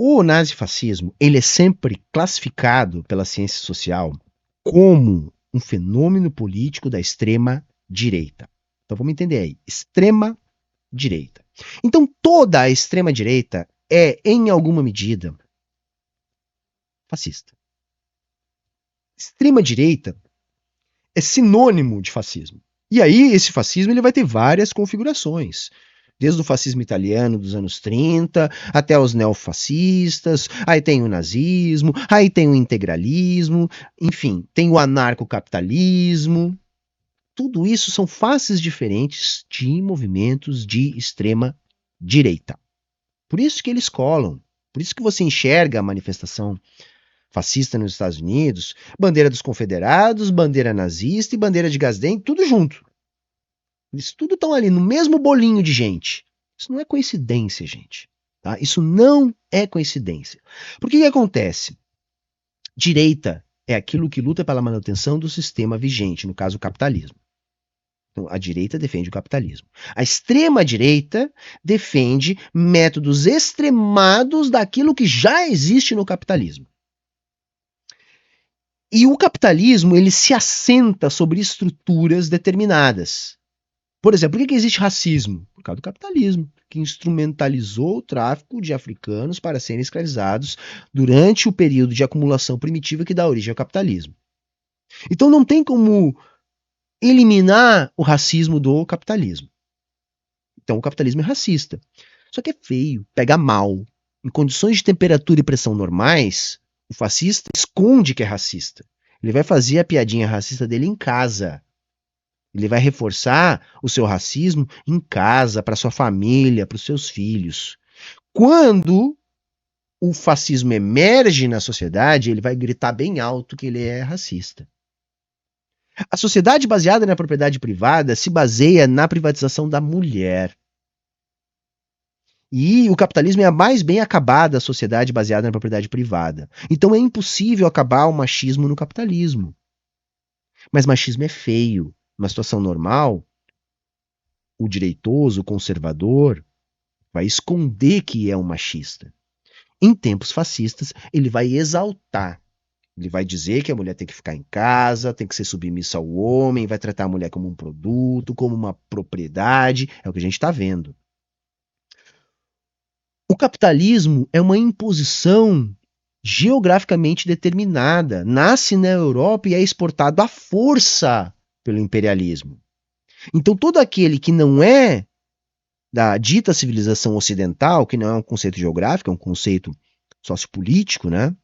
O nazifascismo, ele é sempre classificado pela ciência social como um fenômeno político da extrema direita. Então vamos entender aí, extrema direita. Então toda a extrema direita é, em alguma medida, fascista. Extrema direita é sinônimo de fascismo. E aí esse fascismo ele vai ter várias configurações. Desde o fascismo italiano dos anos 30, até os neofascistas, aí tem o nazismo, aí tem o integralismo, enfim, tem o anarcocapitalismo. Tudo isso são faces diferentes de movimentos de extrema direita. Por isso que eles colam, por isso que você enxerga a manifestação fascista nos Estados Unidos, bandeira dos confederados, bandeira nazista e bandeira de Gadsden, tudo junto. Eles tudo estão ali no mesmo bolinho de gente. Isso não é coincidência, gente. Tá? Isso não é coincidência. Porque o que acontece? Direita é aquilo que luta pela manutenção do sistema vigente, no caso o capitalismo. Então, a direita defende o capitalismo. A extrema-direita defende métodos extremados daquilo que já existe no capitalismo. E o capitalismo ele se assenta sobre estruturas determinadas. Por exemplo, por que existe racismo? Por causa do capitalismo, que instrumentalizou o tráfico de africanos para serem escravizados durante o período de acumulação primitiva que dá origem ao capitalismo. Então não tem como eliminar o racismo do capitalismo. Então o capitalismo é racista. Só que é feio, pega mal. Em condições de temperatura e pressão normais, o fascista esconde que é racista. Ele vai fazer a piadinha racista dele em casa. Ele vai reforçar o seu racismo em casa, para sua família, para os seus filhos. Quando o fascismo emerge na sociedade, ele vai gritar bem alto que ele é racista. A sociedade baseada na propriedade privada se baseia na privatização da mulher. E o capitalismo é a mais bem acabada sociedade baseada na propriedade privada. Então é impossível acabar o machismo no capitalismo. Mas machismo é feio. Numa situação normal, o direitoso, o conservador, vai esconder que é um machista. Em tempos fascistas, ele vai exaltar. Ele vai dizer que a mulher tem que ficar em casa, tem que ser submissa ao homem, vai tratar a mulher como um produto, como uma propriedade. É o que a gente está vendo. O capitalismo é uma imposição geograficamente determinada. Nasce na Europa e é exportado à força pelo imperialismo. Então todo aquele que não é da dita civilização ocidental, que não é um conceito geográfico, é um conceito sociopolítico, né?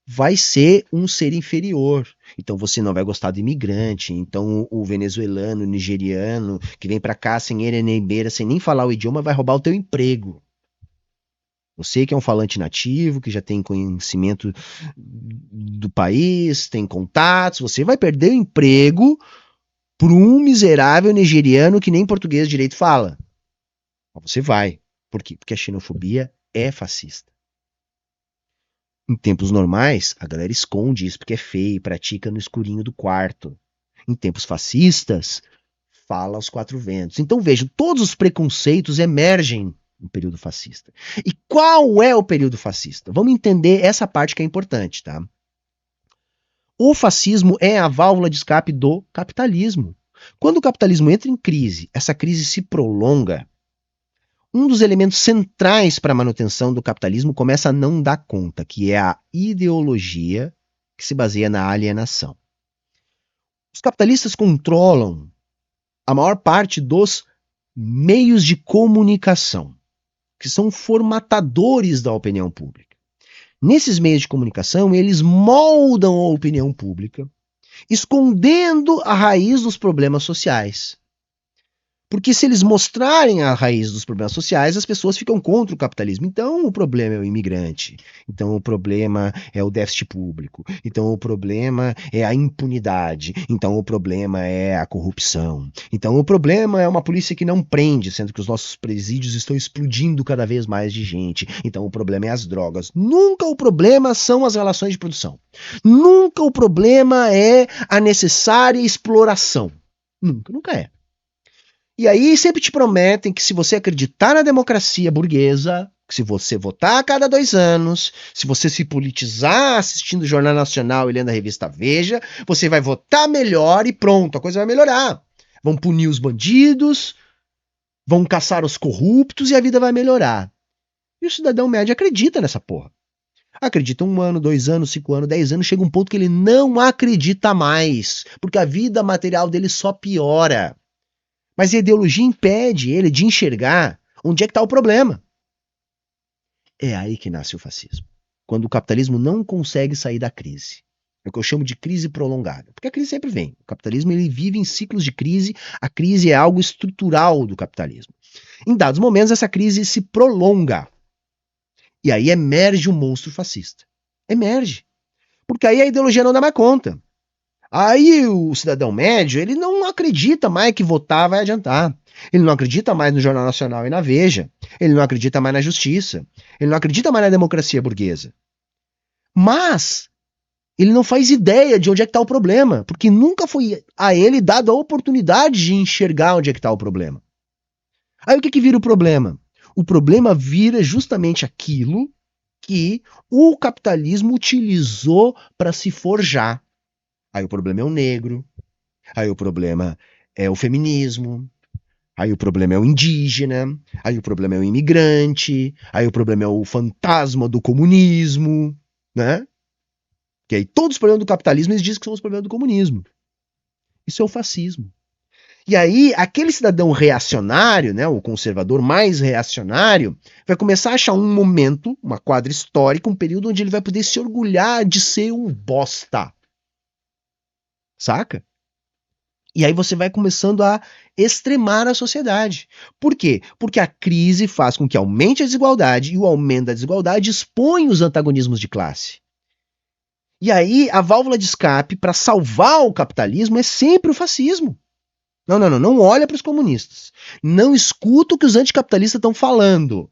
Vai ser um ser inferior. Então você não vai gostar do imigrante. Então o venezuelano, o nigeriano, que vem para cá sem erenebeira, sem nem falar o idioma, vai roubar o teu emprego. Você que é um falante nativo, que já tem conhecimento do país, tem contatos, você vai perder o emprego por um miserável nigeriano que nem português direito fala. Mas você vai. Por quê? Porque a xenofobia é fascista. Em tempos normais, a galera esconde isso porque é feio e pratica no escurinho do quarto. Em tempos fascistas, fala aos quatro ventos. Então vejam, todos os preconceitos emergem no período fascista. E qual é o período fascista? Vamos entender essa parte que é importante, tá? O fascismo é a válvula de escape do capitalismo. Quando o capitalismo entra em crise, essa crise se prolonga, um dos elementos centrais para a manutenção do capitalismo começa a não dar conta, que é a ideologia que se baseia na alienação. Os capitalistas controlam a maior parte dos meios de comunicação, que são formatadores da opinião pública. Nesses meios de comunicação, eles moldam a opinião pública, escondendo a raiz dos problemas sociais. Porque se eles mostrarem a raiz dos problemas sociais, as pessoas ficam contra o capitalismo. Então o problema é o imigrante. Então o problema é o déficit público. Então o problema é a impunidade. Então o problema é a corrupção. Então o problema é uma polícia que não prende, sendo que os nossos presídios estão explodindo cada vez mais de gente. Então o problema é as drogas. Nunca o problema são as relações de produção. Nunca o problema é a necessária exploração. Nunca é. E aí sempre te prometem que se você acreditar na democracia burguesa, Se você votar a cada 2 anos, se você se politizar assistindo o Jornal Nacional e lendo a revista Veja, você vai votar melhor e pronto, a coisa vai melhorar. Vão punir os bandidos, vão caçar os corruptos e a vida vai melhorar. E o cidadão médio acredita nessa porra. Acredita 1 ano, 2 anos, 5 anos, 10 anos, chega um ponto que ele não acredita mais, porque a vida material dele só piora. Mas a ideologia impede ele de enxergar onde é que está o problema. É aí que nasce o fascismo. Quando o capitalismo não consegue sair da crise. É o que eu chamo de crise prolongada. Porque a crise sempre vem. O capitalismo ele vive em ciclos de crise. A crise é algo estrutural do capitalismo. Em dados momentos, essa crise se prolonga. E aí emerge um monstro fascista. Emerge. Porque aí a ideologia não dá mais conta. Aí o cidadão médio, ele não acredita mais que votar vai adiantar. Ele não acredita mais no Jornal Nacional e na Veja. Ele não acredita mais na justiça. Ele não acredita mais na democracia burguesa. Mas ele não faz ideia de onde é que está o problema, porque nunca foi a ele dada a oportunidade de enxergar onde é que está o problema. Aí o que vira o problema? O problema vira justamente aquilo que o capitalismo utilizou para se forjar. Aí o problema é o negro, aí o problema é o feminismo, aí o problema é o indígena, aí o problema é o imigrante, aí o problema é o fantasma do comunismo, né? Que aí todos os problemas do capitalismo eles dizem que são os problemas do comunismo. Isso é o fascismo. E aí, aquele cidadão reacionário, né, o conservador mais reacionário, vai começar a achar um momento, uma quadra histórica, um período onde ele vai poder se orgulhar de ser um bosta. Saca? E aí você vai começando a extremar a sociedade. Por quê? Porque a crise faz com que aumente a desigualdade e o aumento da desigualdade expõe os antagonismos de classe. E aí a válvula de escape para salvar o capitalismo é sempre o fascismo. Não olha para os comunistas. Não escuta o que os anticapitalistas estão falando.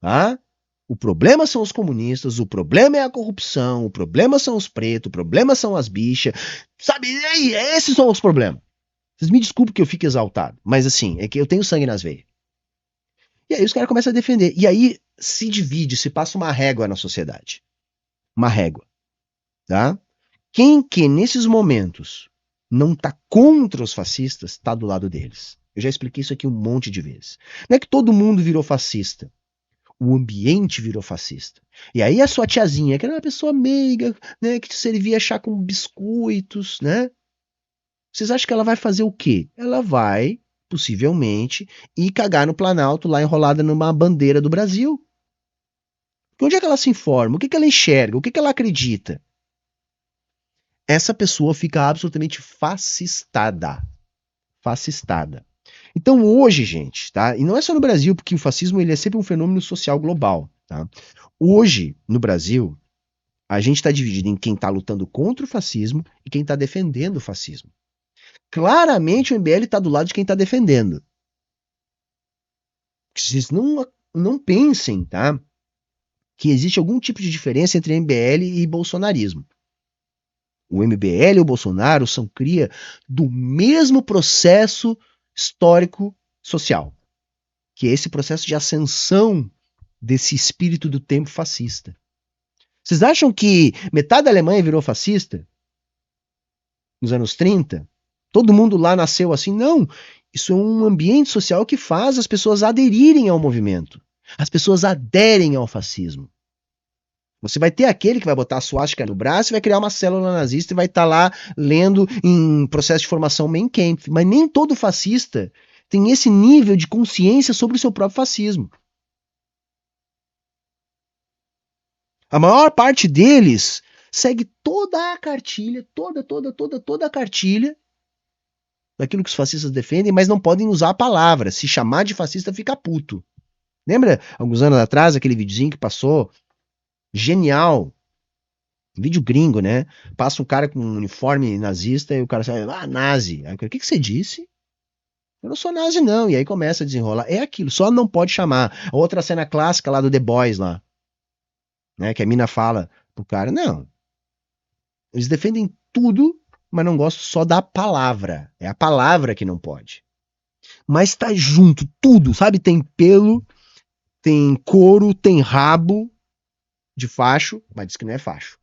Tá? O problema são os comunistas, o problema é a corrupção, o problema são os pretos, o problema são as bichas. Sabe, esses são os problemas. Vocês me desculpem que eu fique exaltado, mas assim, é que eu tenho sangue nas veias. E aí os caras começam a defender. E aí se divide, se passa uma régua na sociedade. Uma régua. Tá? Quem que nesses momentos não está contra os fascistas, está do lado deles. Eu já expliquei isso aqui um monte de vezes. Não é que todo mundo virou fascista. O ambiente virou fascista. E aí a sua tiazinha, que era uma pessoa meiga, né, que te servia chá com biscoitos, né? Vocês acham que ela vai fazer o quê? Ela vai, possivelmente, ir cagar no Planalto, lá enrolada numa bandeira do Brasil. Onde é que ela se informa? O que ela enxerga? O que ela acredita? Essa pessoa fica absolutamente fascistada. Fascistada. Então hoje, gente, tá? E não é só no Brasil, porque o fascismo ele é sempre um fenômeno social global, tá? Hoje, no Brasil, a gente está dividido em quem está lutando contra o fascismo e quem está defendendo o fascismo. Claramente o MBL está do lado de quem está defendendo. Vocês não pensem, tá? Que existe algum tipo de diferença entre MBL e bolsonarismo. O MBL e o Bolsonaro são cria do mesmo processo histórico social, que é esse processo de ascensão desse espírito do tempo fascista. Vocês acham que metade da Alemanha virou fascista nos anos 30? Todo mundo lá nasceu assim? Não. Isso é um ambiente social que faz as pessoas aderirem ao movimento. As pessoas aderem ao fascismo. Você vai ter aquele que vai botar a suástica no braço e vai criar uma célula nazista e vai estar lá lendo em processo de formação Mein Kampf. Mas nem todo fascista tem esse nível de consciência sobre o seu próprio fascismo. A maior parte deles segue toda a cartilha, toda a cartilha daquilo que os fascistas defendem, mas não podem usar a palavra. Se chamar de fascista, fica puto. Lembra, alguns anos atrás, aquele videozinho que passou? Genial. Vídeo gringo, né? Passa um cara com um uniforme nazista e o cara fala, nazi. Aí, o que você disse? Eu não sou nazi, não. E aí começa a desenrolar. É aquilo, só não pode chamar. Outra cena clássica lá do The Boys lá. Né? Que a mina fala pro cara, não. Eles defendem tudo, mas não gostam só da palavra. É a palavra que não pode. Mas tá junto, tudo, sabe? Tem pelo, tem couro, tem rabo de facho, mas diz que não é facho.